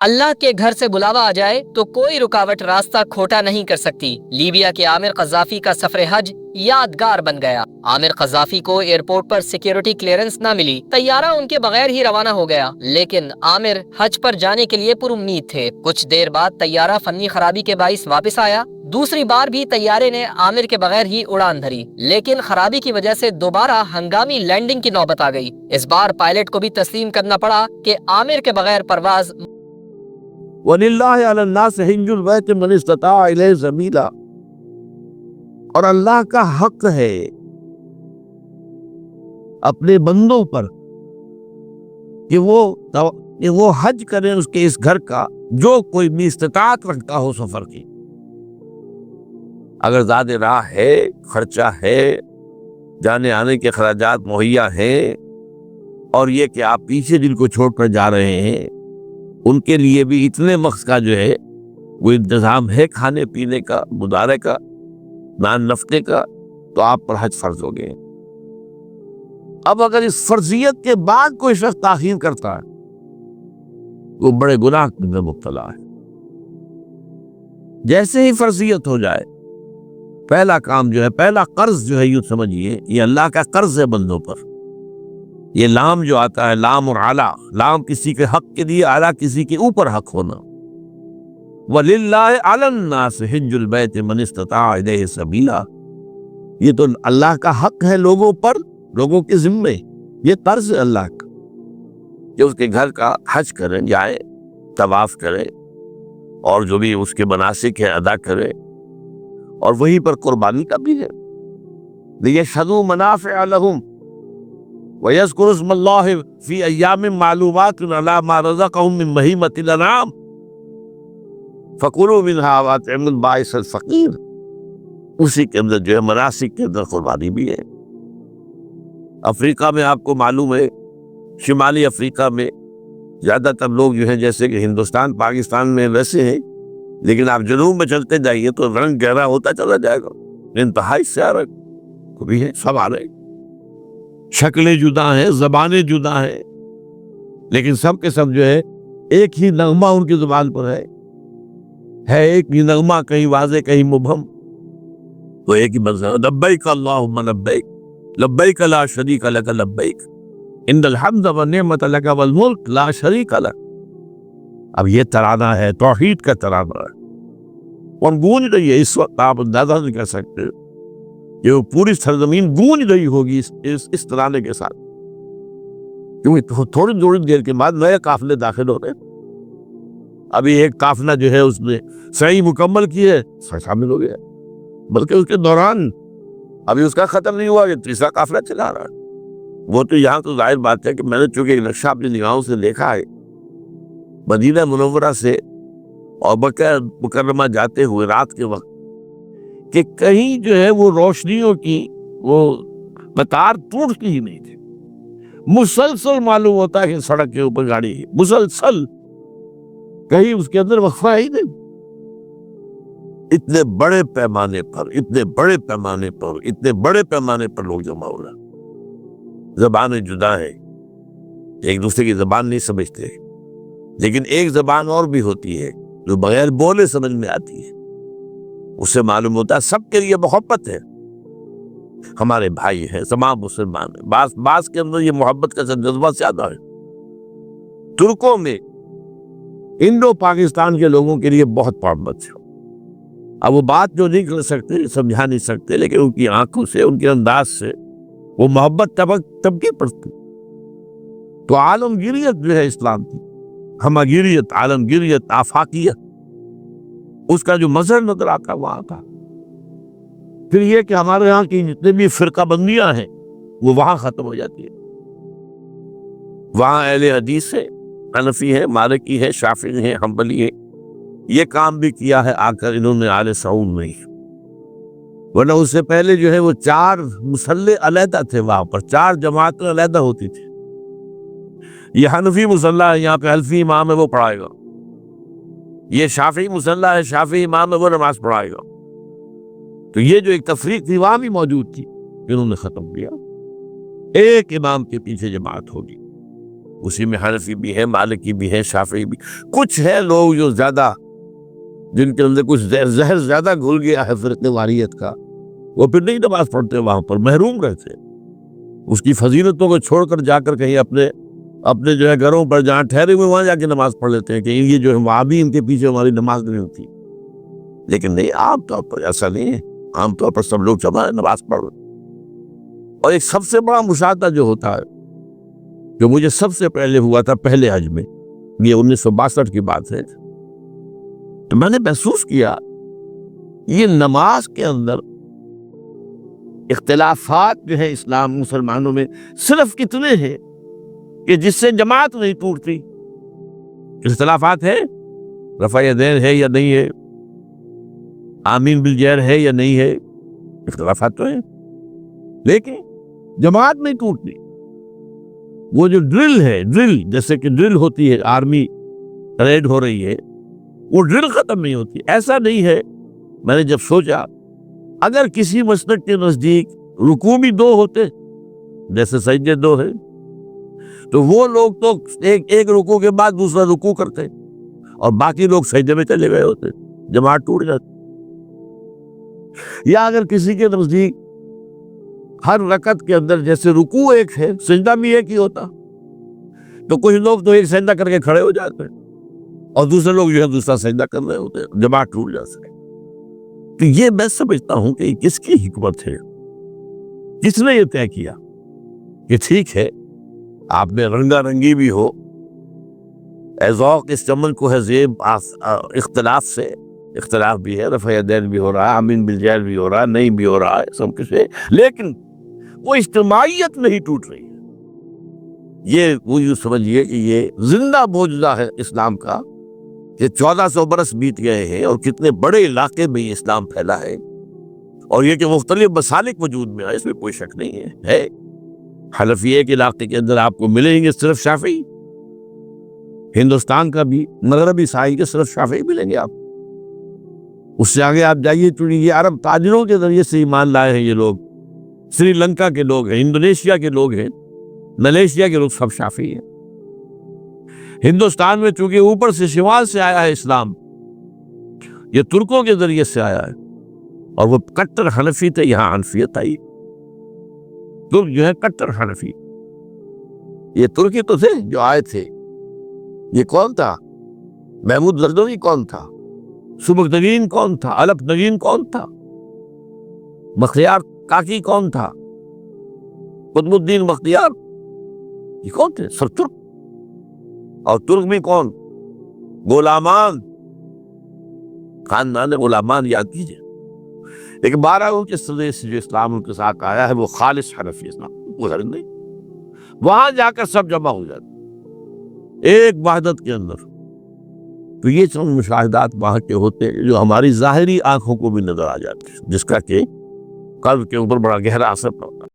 اللہ کے گھر سے بلاوا آ جائے تو کوئی رکاوٹ راستہ کھوٹا نہیں کر سکتی۔ لیبیا کے عامر قذافی کا سفر حج یادگار بن گیا۔ عامر قذافی کو ایئرپورٹ پر سیکیورٹی کلیئرنس نہ ملی، طیارہ ان کے بغیر ہی روانہ ہو گیا، لیکن عامر حج پر جانے کے لیے پر امید تھے۔ کچھ دیر بعد طیارہ فنی خرابی کے باعث واپس آیا۔ دوسری بار بھی طیارے نے عامر کے بغیر ہی اڑان بھری، لیکن خرابی کی وجہ سے دوبارہ ہنگامی لینڈنگ کی نوبت آ گئی۔ اس بار پائلٹ کو بھی تسلیم کرنا پڑا کہ عامر کے بغیر پرواز وَلِلَّهِ عَلَى النَّاسِ حِجُّ الْبَيْتِ مَنِ اسْتَطَاعَ إِلَيْهِ سَبِيلًا، اور اللہ کا حق ہے اپنے بندوں پر کہ وہ حج کریں اس کے اس گھر کا جو کوئی بھی استطاعت رکھتا ہو سفر کی۔ اگر زیادہ راہ ہے، خرچہ ہے، جانے آنے کے اخراجات مہیا ہیں، اور یہ کہ آپ پیچھے جن کو چھوڑ کر جا رہے ہیں ان کے لیے بھی اتنے وقت کا جو ہے وہ انتظام ہے کھانے پینے کا، گزارے کا، نان نفقے کا، تو آپ پر حج فرض ہو گئے۔ اب اگر اس فرضیت کے بعد کوئی شخص تاخیر کرتا ہے وہ بڑے گناہ کے اندر مبتلا ہے۔ جیسے ہی فرضیت ہو جائے، پہلا کام جو ہے، پہلا قرض جو ہے، یوں سمجھیے یہ اللہ کا قرض ہے بندوں پر۔ یہ لام جو آتا ہے، لام اور اعلیٰ، لام کسی کے حق کے لیے، اعلیٰ کسی کے اوپر حق ہونا۔ وَلِلَّهِ عَلَى النَّاسِ حِجُّ الْبَيْتِ مَنِ اسْتَطَاعَ إِلَيْهِ سَبِيلًا، یہ تو اللہ کا حق ہے لوگوں پر، لوگوں کے ذمے، یہ قرض ہے اللہ کا کہ اس کے گھر کا حج کریں، جائیں، طواف کریں، اور جو بھی اس کے مناسک ہیں ادا کریں، اور وہیں پر قربانی کا بھی ہے۔ لِيَشْهَدُوا مَنَافِعَ لَهُمْ وَيَذْكُرُوا اسْمَ اللَّهِ فِي أَيَّامٍ مَّعْلُومَاتٍ عَلَىٰ مَا رَزَقَهُم مِّن بَهِيمَةِ الْأَنْعَامِ فَكُلُوا مِنْهَا وَأَطْعِمُوا الْبَائِسَ الْفَقِيرَ، اسی کے اندر جو ہے مناسک کے اندر قربانی بھی ہے۔ افریقہ میں آپ کو معلوم ہے، شمالی افریقہ میں زیادہ تر لوگ جو ہیں جیسے کہ ہندوستان پاکستان میں ویسے ہیں، لیکن آپ جنوب میں چلتے جائیے تو رنگ گہرا ہوتا چلا جائے گا، انتہائی سیاہ رنگ بھی ہے، سب آ رہے ہیں، شکلیں جدا ہیں، زبانیں جدا ہیں، لیکن سب کے سب جو ہے ایک ہی نغمہ ان کی زبان پر ہے ایک ہی نغمہ، کہیں واضح کہیں مبہم، تو ایک ہی منظر، لبیک اللہم لبیک، لبیک لا شریک لک لبیک، ان الحمد والنعمت لک والملک لا شریک لک۔ اب یہ ترانہ ہے، توحید کا ترانہ ہے، اور گونج رہی ہے اس وقت، آپ اندازہ نہیں کر سکتے کہ وہ پوری سرزمین گونج رہی ہوگی اس ترانے کے ساتھ، کیونکہ تھوڑی دیر کے بعد نئے قافلے داخل ہو رہے ہیں۔ ابھی ایک قافلہ جو ہے اس نے صحیح مکمل کی ہے، شامل ہو گیا، بلکہ اس کے دوران ابھی اس کا ختم نہیں ہوا کہ تیسرا قافلہ چلا رہا ہے۔ وہ تو یہاں تو ظاہر بات ہے کہ میں نے چونکہ ایک نقشہ اپنی نگاہوں سے دیکھا ہے، مدینہ منورہ سے اور مکہ مکرمہ جاتے ہوئے رات کے وقت، کہ کہیں جو ہے وہ روشنیوں کی وہ قطار ٹوٹتی ہی نہیں تھی، مسلسل معلوم ہوتا ہے کہ سڑک کے اوپر گاڑی ہے، مسلسل، کہیں اس کے اندر وقفہ ہی نہیں۔ اتنے بڑے پیمانے پر، اتنے بڑے پیمانے پر، اتنے بڑے پیمانے پر لوگ جمع ہو رہے، زبانیں جدا ہیں، ایک دوسرے کی زبان نہیں سمجھتے، لیکن ایک زبان اور بھی ہوتی ہے جو بغیر بولے سمجھ میں آتی ہے، اس سے معلوم ہوتا ہے سب کے لیے محبت ہے، ہمارے بھائی ہیں، تمام مسلمان ہیں، بعض کے اندر یہ محبت کا جذبہ زیادہ ہے۔ ترکوں میں انڈو پاکستان کے لوگوں کے لیے بہت محبت ہے، اب وہ بات جو نہیں کر سکتے، سمجھا نہیں سکتے، لیکن ان کی آنکھوں سے، ان کے انداز سے وہ محبت طبقی پڑتی۔ تو عالمگیریت جو ہے اسلام کی، ہمگیریت، عالمگیریت، آفاقیت، اس کا جو مظہر نظر آتا وہاں کا۔ پھر یہ کہ ہمارے یہاں کی جتنے بھی فرقہ بندیاں ہیں وہ وہاں ختم ہو جاتی ہیں۔ وہاں اہل حدیث ہے، حنفی ہے، مالکی ہے، شافعی ہے، حنبلی ہے، یہ کام بھی کیا ہے آ کر انہوں نے آل سعود میں، ورنہ اس سے پہلے جو ہے وہ 4 مصلح علیحدہ تھے، وہاں پر 4 جماعتیں علیحدہ ہوتی تھی۔ یہ حنفی مصلح ہے، یہاں پہ حنفی امام ہے وہ پڑھائے گا، یہ شافعی مصلح ہے، شافعی امام ہے وہ نماز پڑھائے گا۔ تو یہ جو ایک تفریق تھی وہاں بھی موجود تھی، انہوں نے ختم کیا، ایک امام کے پیچھے جماعت ہوگی۔ اسی میں حنفی بھی ہے، مالکی بھی ہے، شافعی بھی. کچھ ہے لوگ جو زیادہ، جن کے اندر کچھ زہر زیادہ گھل گیا ہے فرقہ واریت کا، وہ پھر نہیں نماز پڑھتے، وہاں پر محروم رہتے، اس کی فضیلتوں کو چھوڑ کر جا کر کہیں اپنے جو ہے گھروں پر جہاں ٹھہرے ہوئے وہاں جا کے نماز پڑھ لیتے ہیں کہ یہ جو ہے وہاں بھی ان کے پیچھے ہماری نماز نہیں ہوتی. لیکن نہیں، عام طور پر ایسا نہیں ہے. عام طور پر سب لوگ جمع نماز پڑھ رہے. اور ایک سب سے بڑا مشاہدہ جو ہوتا ہے، جو مجھے سب سے پہلے ہوا تھا پہلے حج میں، یہ 1962 کی بات ہے، تو میں نے محسوس کیا یہ نماز کے اندر اختلافات جو ہے اسلام مسلمانوں میں صرف کتنے ہیں کہ جس سے جماعت نہیں ٹوٹتی. اختلافات ہے، رفع یدین ہے یا نہیں ہے، آمین بالجہر ہے یا نہیں ہے، اختلافات تو ہیں، لیکن جماعت نہیں ٹوٹتی. وہ جو ڈرل ہے، ڈرل جیسے کہ ڈرل ہوتی ہے، آرمی ریڈ ہو رہی ہے، وہ ڈرل ختم نہیں ہوتی. ایسا نہیں ہے. میں نے جب سوچا اگر کسی مسلک کے نزدیک رکوع بھی 2 ہوتے جیسے سجدے 2 ہیں، تو وہ لوگ تو ایک رکوع کے بعد دوسرا رکوع کرتے اور باقی لوگ سجدے میں چلے گئے ہوتے، جماعت ٹوٹ جاتی. یا اگر کسی کے نزدیک ہر رکعت کے اندر جیسے رکوع ایک ہے، سجدہ بھی ایک ہی ہوتا، تو کچھ لوگ تو ایک سجدہ کر کے کھڑے ہو جاتے ہیں اور دوسرے لوگ جو ہے دوسرا سجدہ کر رہے ہوتے ہیں، جماعت ٹوٹ جاتی ہے. تو یہ میں سمجھتا ہوں کہ کس کی حکمت ہے، کس نے یہ طے کیا کہ ٹھیک ہے آپ میں رنگا رنگی بھی ہو، اے ذوق اس چمن کو ہے زیب، اختلاف سے اختلاف بھی ہے، رفع یدین بھی ہو رہا ہے، آمین بالجہر بھی ہو رہا ہے، نہیں بھی ہو رہا ہے، سب کچھ ہے، لیکن وہ اجتماعیت نہیں ٹوٹ رہی ہے. یہ وہ یوں سمجھیے کہ یہ زندہ معجزہ ہے اسلام کا کہ 1400 برس بیت گئے ہیں اور کتنے بڑے علاقے میں یہ اسلام پھیلا ہے، اور یہ کہ مختلف مسالک وجود میں آئے، اس میں کوئی شک نہیں ہے. حنفی ایک علاقے کے اندر آپ کو ملیں گے صرف شافعی، ہندوستان کا بھی مغربی ساحل کے صرف شافعی ملیں گے آپ. اس سے آگے آپ جائیے تو یہ عرب تاجروں کے ذریعے سے ایمان لائے ہیں، یہ لوگ سری لنکا کے لوگ ہیں، انڈونیشیا کے لوگ ہیں، ملیشیا کے لوگ، سب شافعی ہیں. ہندوستان میں چونکہ اوپر سے شمال سے آیا ہے اسلام، یہ ترکوں کے ذریعے سے آیا ہے، اور وہ کٹر حنفی تھے، یہاں حنفیت آئی. ترک جو ہے کٹر حنفی، یہ ترکی تو تھے جو آئے تھے. یہ کون تھا؟ محمود غزنوی کون تھا؟ سبکتگین کون تھا؟ الپتگین کون تھا؟ بختیار کاکی کون تھا؟ قطب الدین بختیار، یہ کون تھے؟ سب ترک. اور ترک میں کون؟ غلامان، خاندان غلامان یاد کیجئے. لیکن 12 کے صدر سے جو اسلام ان کے ساتھ آیا ہے وہ خالص حنفی اسلام، وہ نہیں. وہاں جا کر سب جمع ہو جاتے ایک وحدت کے اندر. تو یہ چند مشاہدات وہاں کے ہوتے ہیں جو ہماری ظاہری آنکھوں کو بھی نظر آ جاتے ہیں، جس کا کہ قلب کے اوپر بڑا گہرا اثر پڑتا ہے.